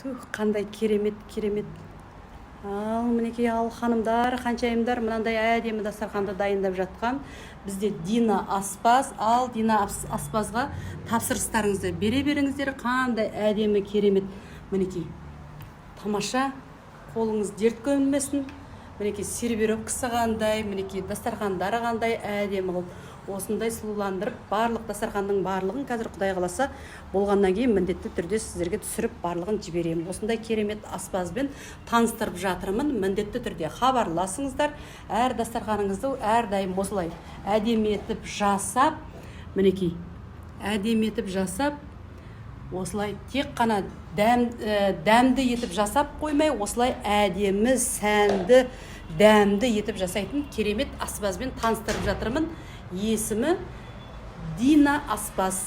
Тух, қандай керемет. Ал, мінекей, ал ханымдар, ханшайымдар, мынандай әдемі дастарханды дайындап жатқан. Бізде Дина аспаз. Ал Дина аспазға тапсырыстарыңызды бере беріңіздер. Қандай әдемі керемет. Мінекей, тамаша, қолыңыз дерт көмілмесін. Мінекей, сервировкасы қандай, мінекей, дастархандары қандай әдемі қылып. Осындай сұлуландырып, барлық дастарханның барлығын қазір Құдай қаласа болғаннан кейін міндетті түрде сіздерге түсіріп барлығын жіберемін. Осындай керемет аспазбен таныстырып жатырмын. Міндетті түрде хабарласыңыздар. Әр дастарханыңызды әрдайым осылай әдемі етіп жасап, мінекей, әдемі етіп жасап, осылай тек қана дәмді етіп жасап қоймай, осылай әдемі, сәнді, дәмді етіп жасайтын керемет аспазбен таныстырып жатырмын. Есімі Дина аспаз.